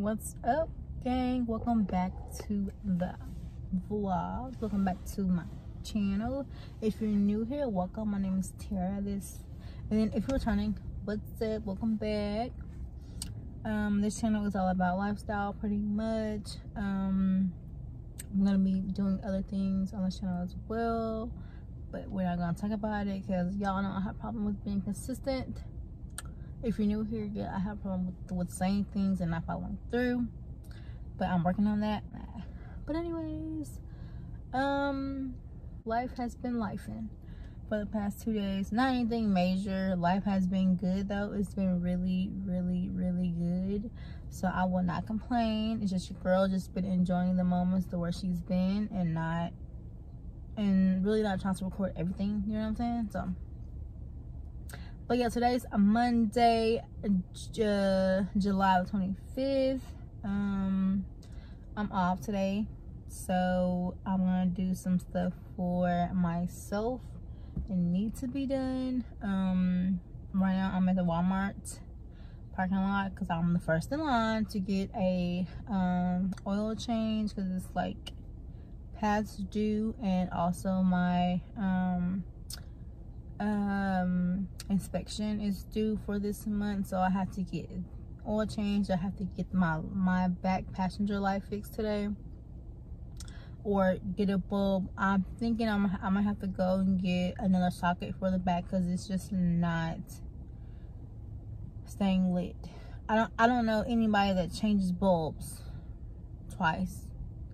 What's up, gang? Welcome back to the vlog. Welcome back to my channel. If you're new here, welcome. My name is Tara. And then if you're returning, what's up? Welcome back. This channel is all about lifestyle, pretty much. I'm gonna be doing other things on this channel as well, but we're not gonna talk about it because y'all know I have a problem with being consistent. If you're new here, yeah, I have a problem with saying things and not following through, but I'm working on that. But anyways, life has been lifing for the past 2 days. Not anything major. Life has been good though. It's been really good, so I will not complain. It's just your girl just been enjoying the moments to where she's been and really not trying to record everything, you know what I'm saying? So but yeah, today's a Monday, July 25th. I'm off today, so I'm gonna do some stuff for myself and need to be done. Right now I'm at the Walmart parking lot because I'm the first in line to get a oil change because it's like past due, and also my inspection is due for this month, so I have to get oil change. I have to get my back passenger light fixed today, or get a bulb. I'm thinking I might have to go and get another socket for the back because it's just not staying lit. I don't know anybody that changes bulbs twice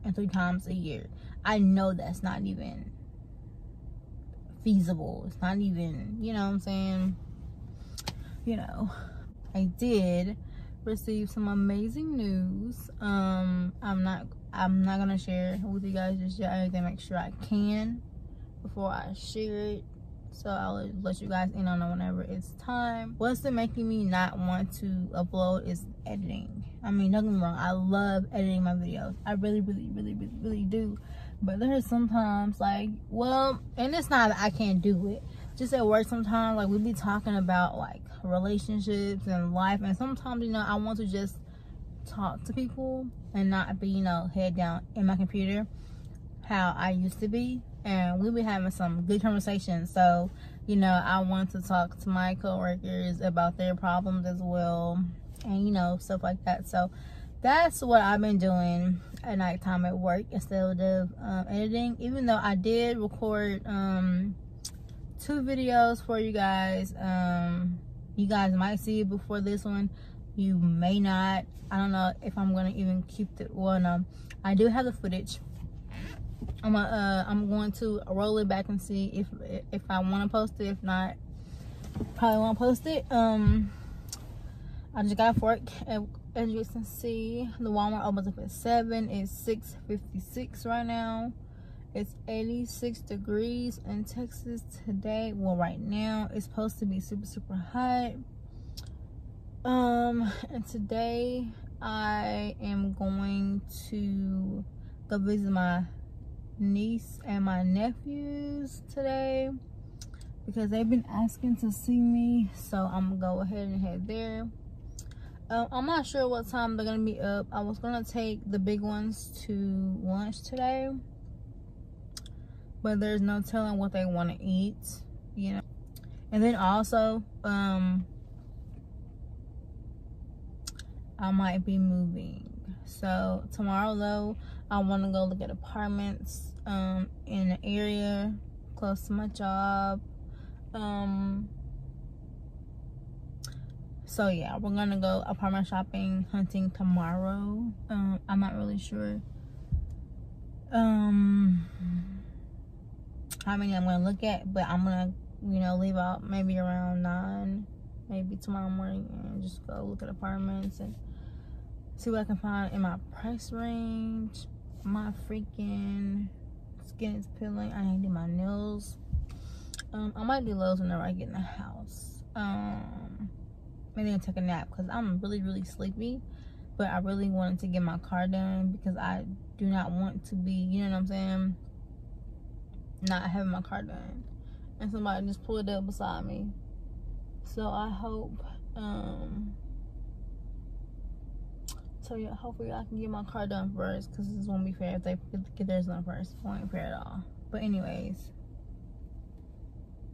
and 3 times a year. I know that's not even feasible. It's not even, you know what I'm saying? You know, I did receive some amazing news. I'm not gonna share it with you guys just yet. I need to make sure I can before I share it, so I'll let you guys in on it whenever it's time. What's been making me not want to upload is editing. I mean, don't get me wrong, I love editing my videos. I really do. But there's sometimes, like, well, and it's not that I can't do it. Just at work sometimes, like, we be talking about, like, relationships and life. And sometimes, you know, I want to just talk to people and not be, you know, head down in my computer how I used to be. And we be having some good conversations. So, you know, I want to talk to my coworkers about their problems as well. And, you know, stuff like that. So that's what I've been doing at nighttime at work instead of editing. Even though I did record 2 videos for you guys. You guys might see it before this one. You may not. I don't know if I'm gonna even keep the, well, no, I do have the footage. I'm going to roll it back and see if I want to post it. If not, probably won't post it. I just got off work. As you can see, the Walmart opens up at 7. It's 6:56 right now. It's 86 degrees in Texas today. Well, right now it's supposed to be super hot. And today I am going to go visit my niece and my nephews today because they've been asking to see me, so I'm gonna go ahead and head there. I'm not sure what time they're gonna be up. I was gonna take the big ones to lunch today, but there's no telling what they want to eat, you know. And then also, I might be moving. So tomorrow though, I want to go look at apartments in an area close to my job. So yeah, we're gonna go apartment shopping, hunting tomorrow. I'm not really sure how many I'm gonna look at, but I'm gonna, you know, leave out maybe around 9, maybe tomorrow morning, and just go look at apartments and see what I can find in my price range. My freaking skin is peeling. I need to do my nails. I might do those whenever I get in the house. Maybe I'll take a nap because I'm really sleepy, but I really wanted to get my car done because I do not want to be, you know what I'm saying, not having my car done and somebody just pulled up beside me. So I hope So yeah, hopefully I can get my car done first, because this won't be fair if they get theirs done first. It won't be fair at all. But anyways,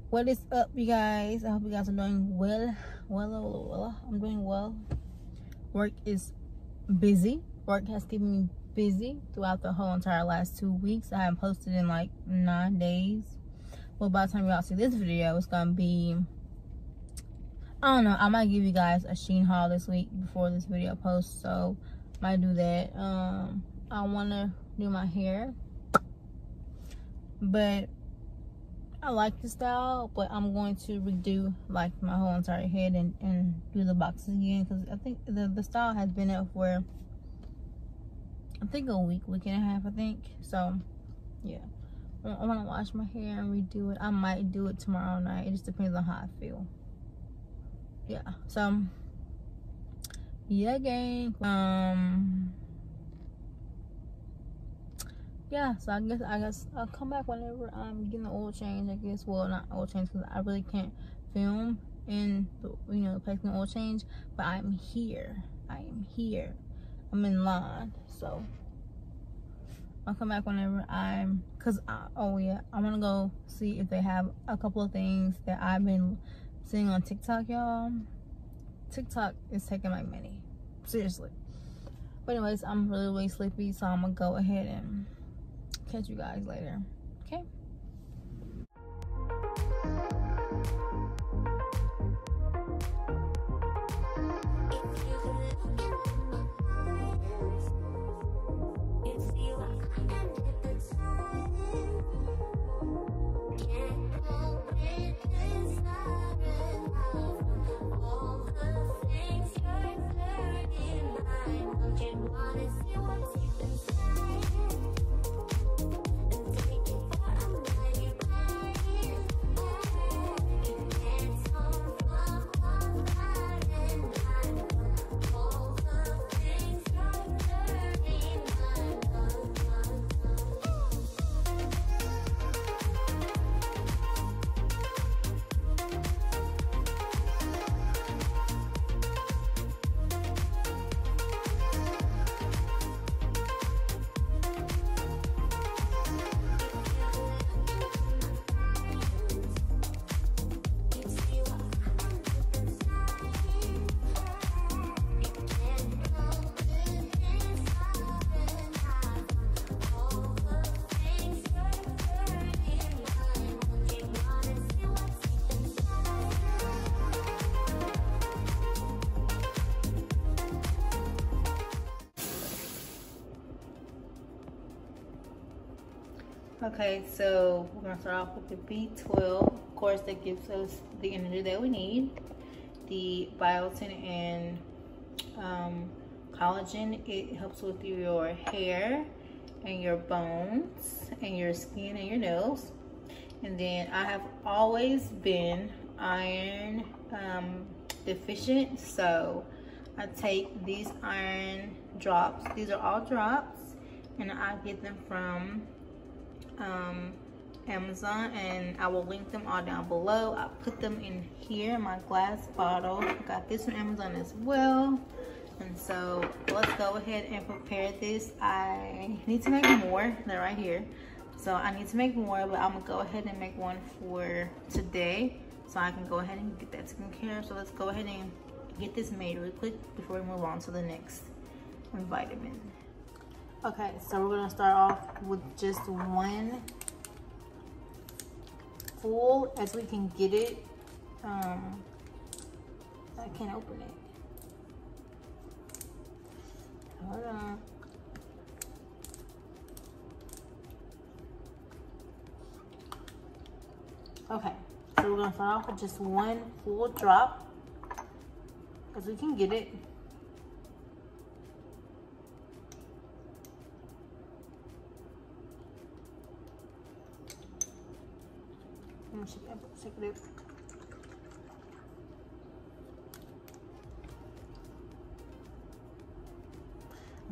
what is up, you guys? I hope you guys are doing well. I'm doing well. Work is busy. Work has kept me busy throughout the whole entire last 2 weeks. I haven't posted in like 9 days. Well, by the time y'all see this video, it's gonna be, I don't know, I might give you guys a Shein haul this week before this video posts, so might do that. I want to do my hair, but I like the style, but I'm going to redo like my whole entire head and do the boxes again, because I think the style has been up for, I think, a week and a half, I think. So yeah, I want to wash my hair and redo it. I might do it tomorrow night. It just depends on how I feel. Yeah, so yeah, gang. Yeah, so I guess I'll come back whenever I'm getting the oil change, I guess. Well, not oil change, because I really can't film in the, you know, the oil change, but I'm here. I'm in line, so I'll come back whenever I'm, oh yeah, I want to go see if they have a couple of things that I've been seeing on TikTok, y'all. TikTok is taking my money, seriously. But anyways, I'm really sleepy, so I'm gonna go ahead and catch you guys later. Okay. Okay, so we're gonna start off with the B12. Of course, that gives us the energy that we need. The biotin and collagen, it helps with your hair and your bones and your skin and your nails. And then I have always been iron deficient, so I take these iron drops. These are all drops, and I get them from Amazon, and I will link them all down below. I put them in here in my glass bottle. I got this from Amazon as well. And so let's go ahead and prepare this. I need to make more. They're right here. So I need to make more, but I'm gonna go ahead and make one for today, so I can go ahead and get that taken care of. So let's go ahead and get this made really quick before we move on to the next vitamin. Okay, so we're gonna start off with just one full as we can get it. I can't open it. Hold on. Okay, so we're gonna start off with just one full drop as we can get it.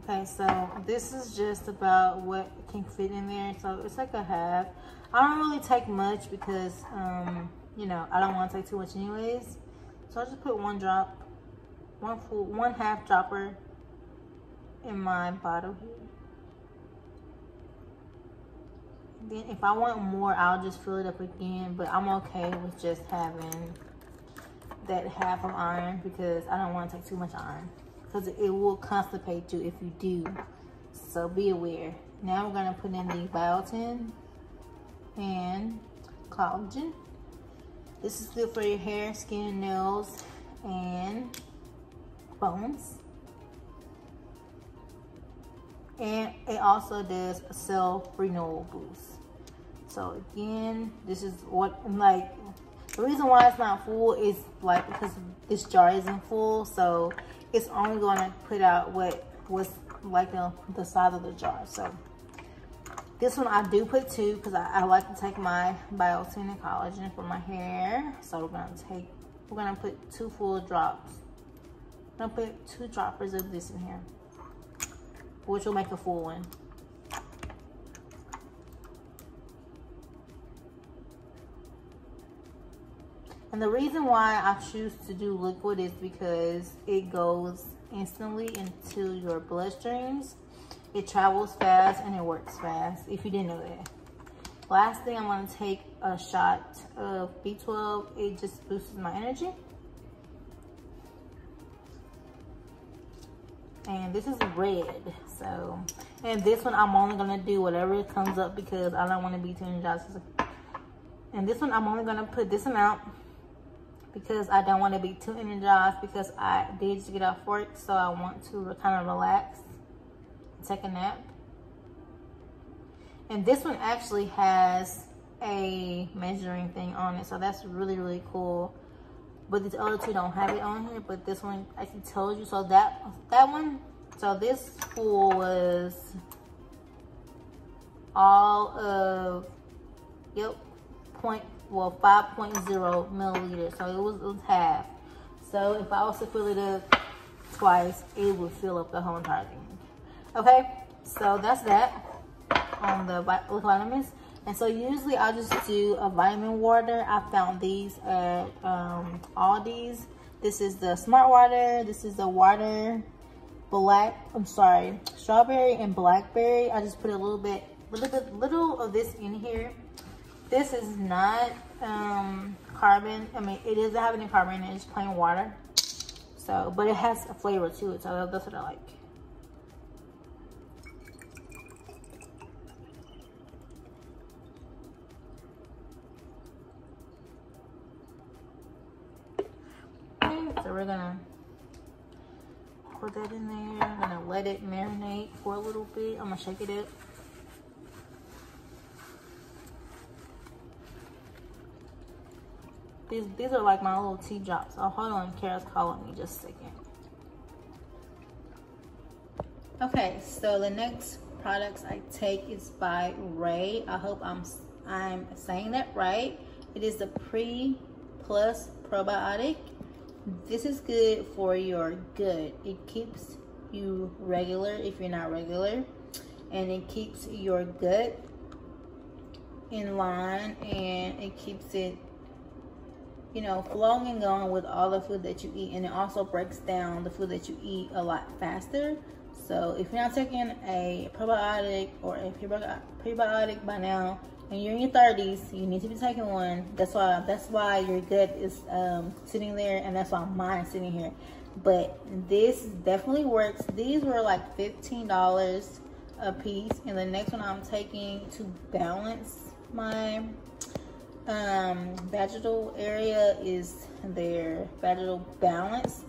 Okay, so this is just about what can fit in there. So it's like a half. I don't really take much because, you know, I don't want to take too much anyways. So I just put one drop, one half dropper in my bottle here. Then if I want more, I'll just fill it up again, but I'm okay with just having that half of iron because I don't want to take too much iron because it will constipate you if you do. So be aware. Now we're gonna put in the biotin and collagen. This is good for your hair, skin, nails, and bones. And it also does a cell renewal boost. So again, this is what, like, the reason why it's not full is like because this jar isn't full, so it's only gonna put out what was like the size of the jar. So this one I do put 2 because I like to take my biotin and collagen for my hair. So we're gonna put 2 full drops. I'm gonna put 2 droppers of this in here, which will make a full one. And the reason why I choose to do liquid is because it goes instantly into your bloodstreams. It travels fast and it works fast, if you didn't know that. Last thing, I'm gonna take a shot of B12. It just boosts my energy. And this is red, so, and this one I'm only gonna do whatever comes up because I don't wanna be too energized. And this one I'm only gonna put this amount because I don't wanna be too energized because I did just get off work, so I want to kind of relax, take a nap. And this one actually has a measuring thing on it, so that's really, really cool. But these other 2 don't have it on here, but this one actually tells you. So that one, so this full was all of, yep, 5.0 milliliters. So it was half. So if I also fill it up twice, it would fill up the whole entire thing. Okay, so that's that on the vitamins. And so usually I'll just do a vitamin water. I found these at Aldi's. This is the Smart Water. This is the water strawberry and blackberry. I just put a little of this in here. This is not carbon. I mean, it doesn't have any carbon in it. It's plain water. So, but it has a flavor to it. So that's what I like. So we're gonna put that in there. I'm gonna let it marinate for a little bit. I'm gonna shake it up. These are like my little tea drops. Oh, hold on, Kara's calling me, just a second. Okay, so the next products I take is by Rae. I hope I'm saying that right. It is the Plus Probiotic. This is good for your gut. It keeps you regular if you're not regular, and it keeps your gut in line, and it keeps it, you know, flowing and going with all the food that you eat. And it also breaks down the food that you eat a lot faster. So if you're not taking a probiotic or a prebiotic by now, and you're in your 30s, you need to be taking one. That's why your gut is sitting there, and that's why mine's sitting here. But this definitely works. These were like $15 a piece. And the next one I'm taking to balance my vaginal area is their Vaginal Balance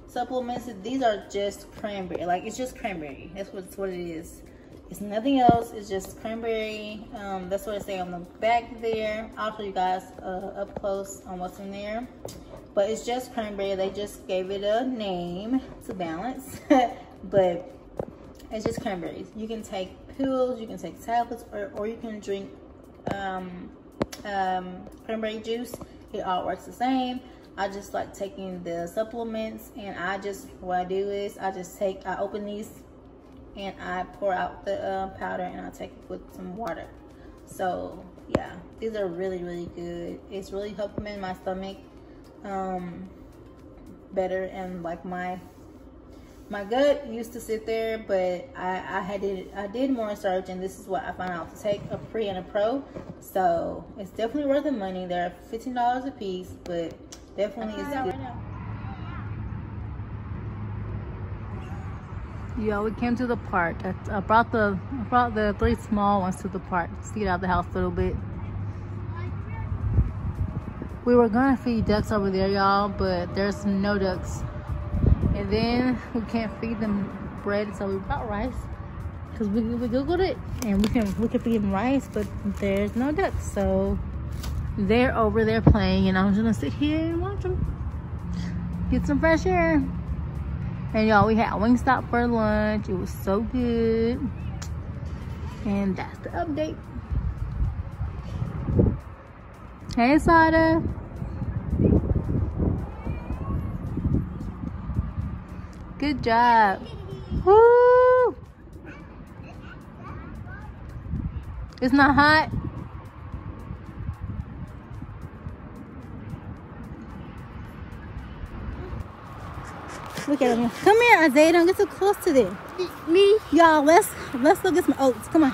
supplements. These are just cranberry. Like, it's just cranberry. That's what it is. It's nothing else. It's just cranberry. That's what it says on the back there. I'll show you guys up close on what's in there. But it's just cranberry. They just gave it a name to balance. But it's just cranberries. You can take pills, you can take tablets, or you can drink cranberry juice. It all works the same. I just like taking the supplements, and what I do is I open these and I pour out the powder, and I take it with some water. So yeah, these are really, really good. It's really helping my stomach better, and like my My gut used to sit there, but I did more research, and this is what I found out to take a pre and a pro. So it's definitely worth the money. They're $15 a piece, but definitely is good. Yeah, we came to the park. I brought the 3 small ones to the park to get out of the house a little bit. We were gonna feed ducks over there, y'all, but there's no ducks. And then we can't feed them bread, so we brought rice. Cause we googled it, and we can feed them rice, but there's no ducks. So they're over there playing, and I'm just gonna sit here and watch them. Get some fresh air. And y'all, we had Wingstop for lunch. It was so good. And that's the update. Hey, Sada. Good job. Woo! It's not hot? Look at him. Come here, Isaiah. Don't get so close to them. Me? Y'all, let's go get some oats. Come on.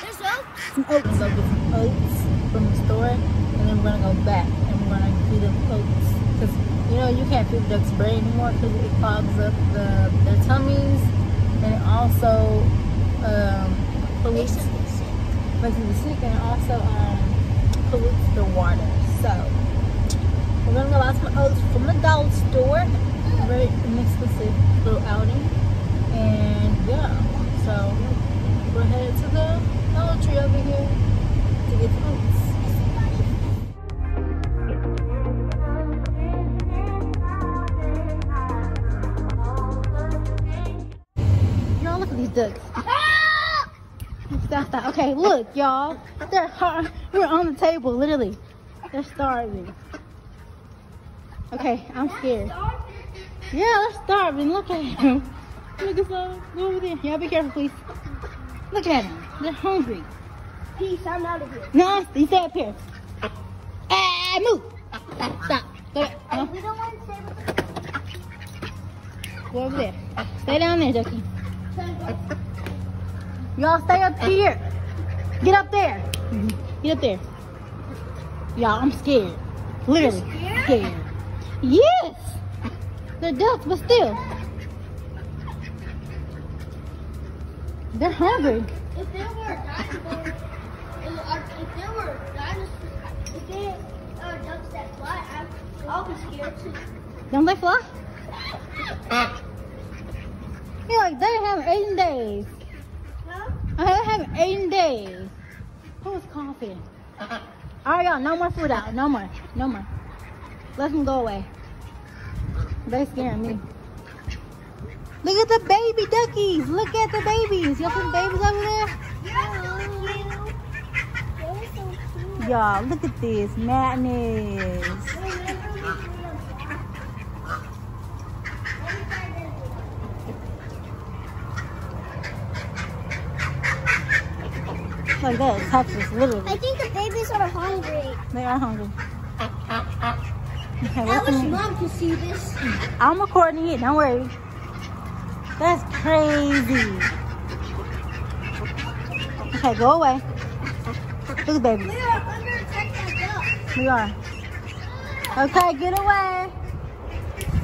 There's oats? Some oats. Let's go get some oats from the store, and then we're gonna go back and we're gonna feed them oats. Cause you know you can't feed ducks bread anymore because it clogs up their tummies, and it also pollutes, makes them sick, and it also pollutes the water. So we're gonna go buy some oats from the dollar store. Very inexpensive little outing, and yeah, so we're headed to the Dollar Tree over here to get the oats. Y'all, look at these ducks. Stop. Okay, look, y'all. They're hard. We're on the table, literally. They're starving. Okay, I'm scared. Yeah, they're starving. Look at him. Look at them. Go over there. Y'all be careful, please. Look at them. They're hungry. Peace, I'm out of here. No, you stay up here. Hey, move. Stop. Go back. No. We don't want to stay with Go over there. Stay down there, Ducky. Y'all stay up here. Get up there. Get up there. Y'all, I'm scared. Literally scared. Yes. They're ducks, but still. They're hungry. If there were dinosaurs, if there are ducks that fly, I'll be scared too. Don't they fly? You're like, they haven't 18 days. Huh? I haven't 18 days. Who's coughing? Alright, y'all, no more food out. No more. No more. Let them go away. They scaring me. Look at the baby duckies. Look at the babies. Y'all see the babies over there? Y'all, look at this madness. Like that is Texas, literally. I think the babies are hungry. They are hungry. Okay, I wish Mom could see this. I'm recording it, don't worry. That's crazy. Okay, go away. Look at baby. We are under attack by ducks. We are. Okay, get away.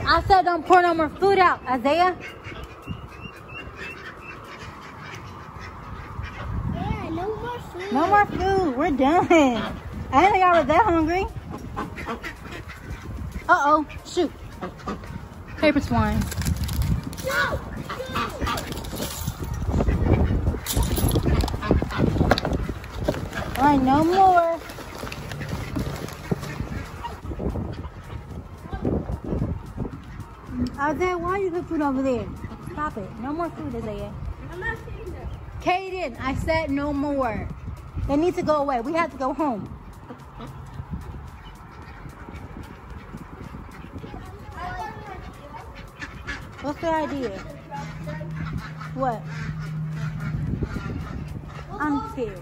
I said don't pour no more food out, Isaiah. Yeah, no more food. No more food. We're done. I didn't think I was that hungry. Uh-oh. Shoot. Paper swine. No! All right, no more. Isaiah, why you put food over there? Stop it. No more food, Isaiah. I'm not saying that. Kaden, I said no more. They need to go away. We have to go home. What's the idea? What? I'm scared.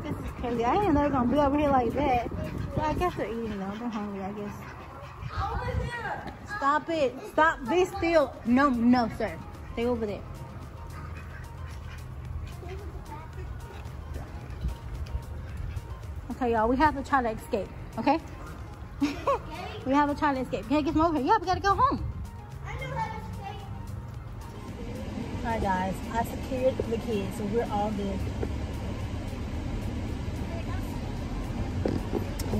This is crazy. I didn't know they were gonna be over here like that. I guess they're eating though. They're hungry, I guess. Stop it. Stop. Be still. No, no, sir. Stay over there. Okay, y'all. We have to try to escape. Okay? We have to try to escape. Can't get them over here. Yeah, we gotta go home. I know how to escape. Alright, guys. I secured the kids, so we're all good.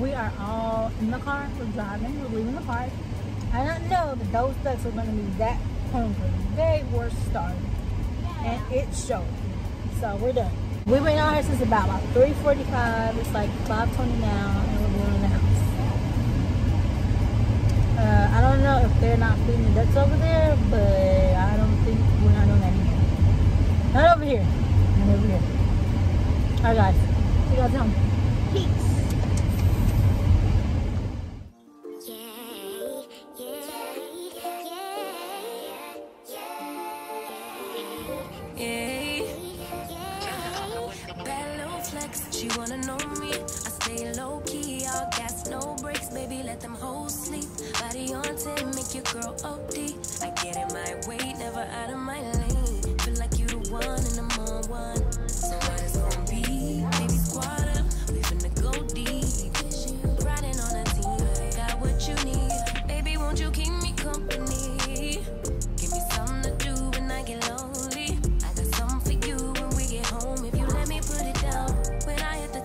We are all in the car. We're driving. We're leaving the park. I didn't know that those ducks were going to be that hungry. They were starving. And it showed. So we're done. We've been out here since about like 3:45. It's like 5:20 now. And we're going in the house. I don't know if they're not feeding the ducks over there. But I don't think we're not doing that in here. Not over here. Not over here. Alright, guys. See you guys home. Peace. She wanna know me, I stay low key, all gas, no brakes, baby, let them hoes sleep. Body on 10, make your girl OD. I get in my way, never out of my lane. Feel like you the one and I'm on one. So what it's gonna be? Baby, squad up, we finna go deep. Riding on a team, got what you need. Baby, won't you keep me company? Give me something to do when I get lonely. I got something for you when we get home. If you let me put it down.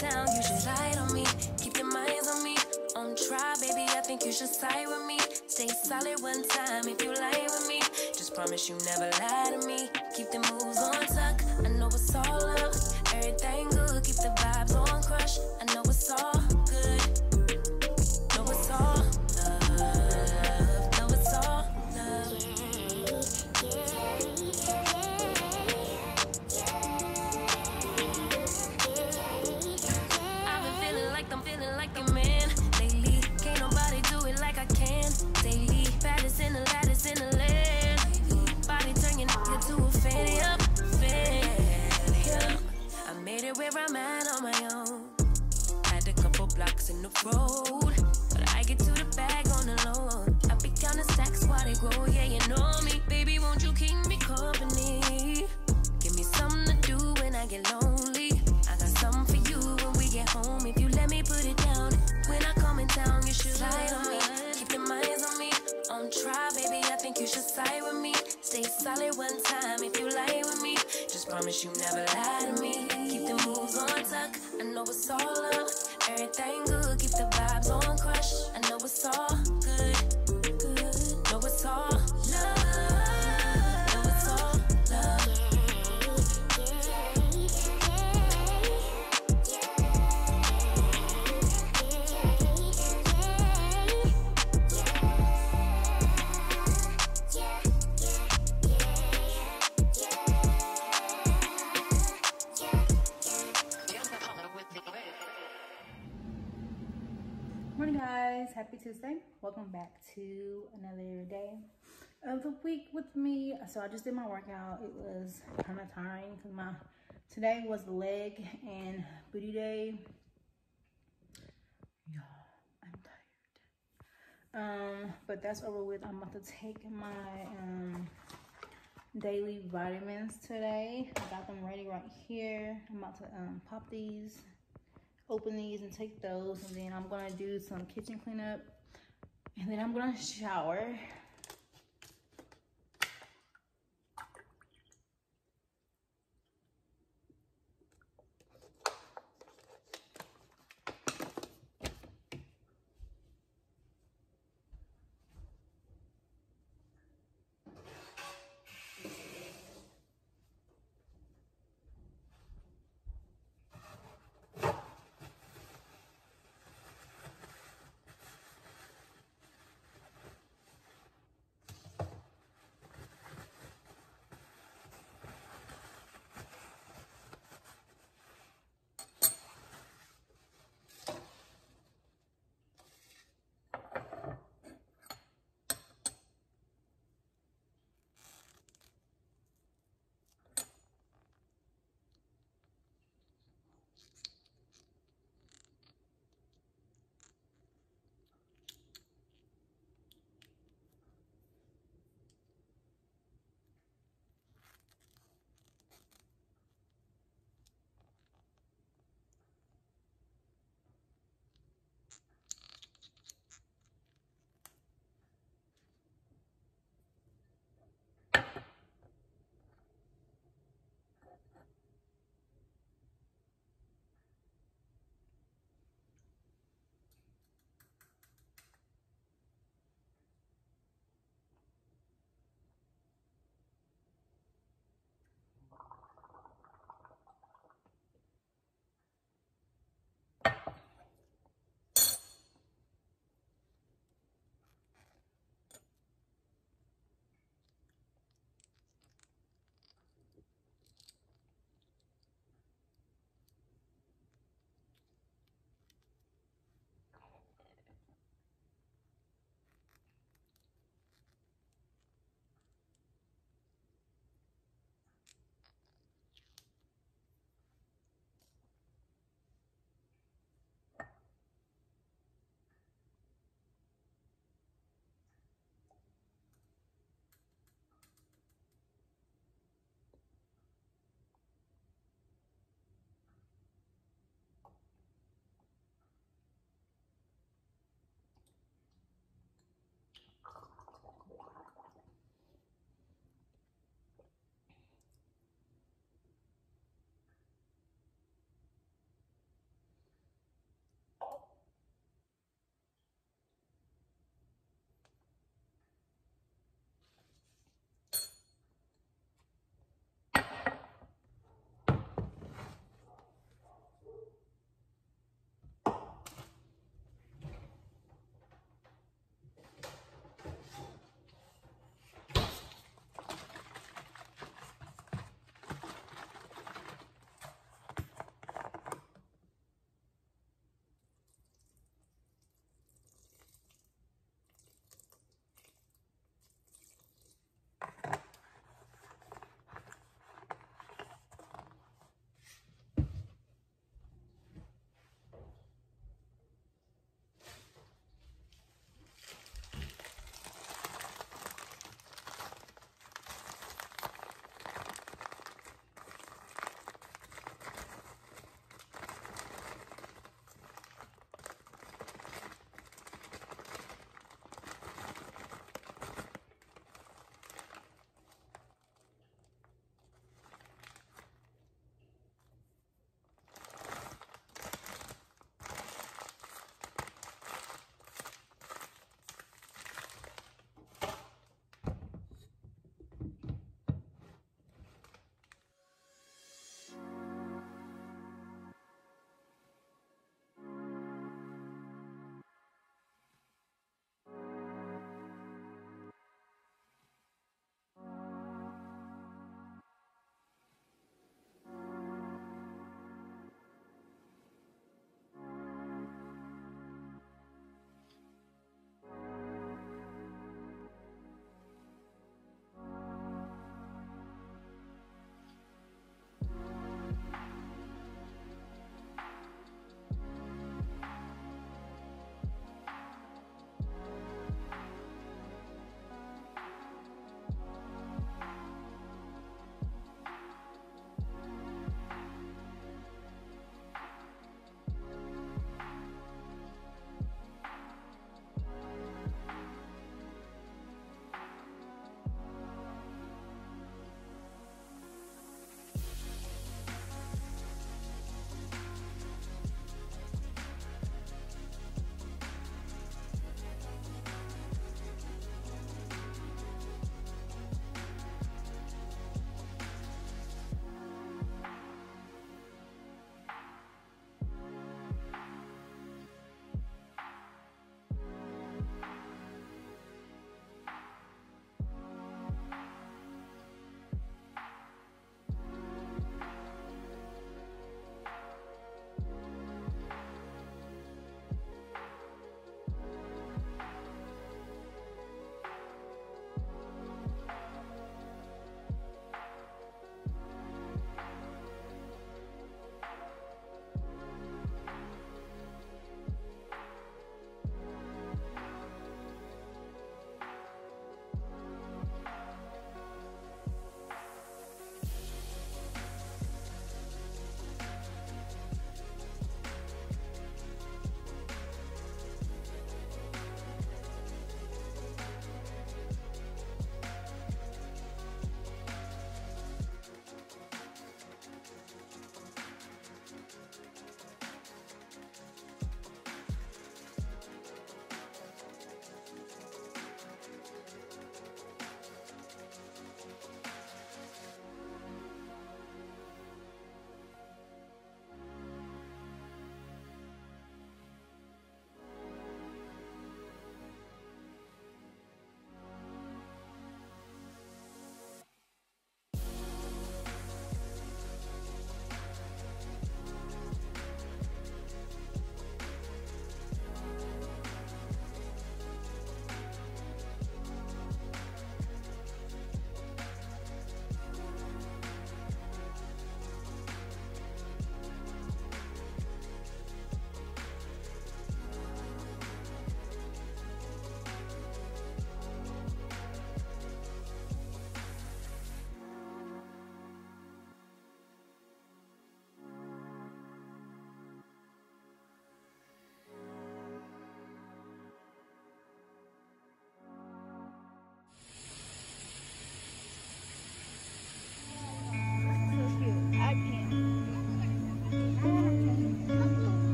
You should ride on me, keep your minds on me. On try, baby, I think you should side with me. Stay solid one time if you lie with me. Just promise you never lie to me. Keep the moves on tuck, I know it's all love. Everything good, keep the vibes on crush. I know it's all good. Know it's all love. Know it's all love. I'm feeling like a man lately. Can't nobody do it like I can. Daily, baddest in the lattice in the land. Body turn your nigga to a fan. Up, fan. I made it where I'm at on my own. Had a couple blocks in the road, but I get to the bag on the low. I be counting stacks while they grow. Yeah, you know me, baby. Won't you keep me company? Give me something to do when I get lonely. I got something for you when we get home. If you let me put it down, when I come in town, you should slide on me. Keep your minds on me. On try, baby, I think you should side with me. Stay solid one time if you lie with me. Just promise you never lie to me. Keep the moves on tuck, I know it's all love. Everything good, keep the vibes on crush. I know it's all good, good. Know it's all love. Know it's all love. Morning, guys. Happy Tuesday. Welcome back to another day of the week with me. So I just did my workout. It was kind of tiring because today was the leg and booty day. Yeah, I'm tired. But that's over with. I'm about to take my daily vitamins today. I got them ready right here. I'm about to pop these, open these and take those, and then I'm gonna do some kitchen cleanup, and then I'm gonna shower.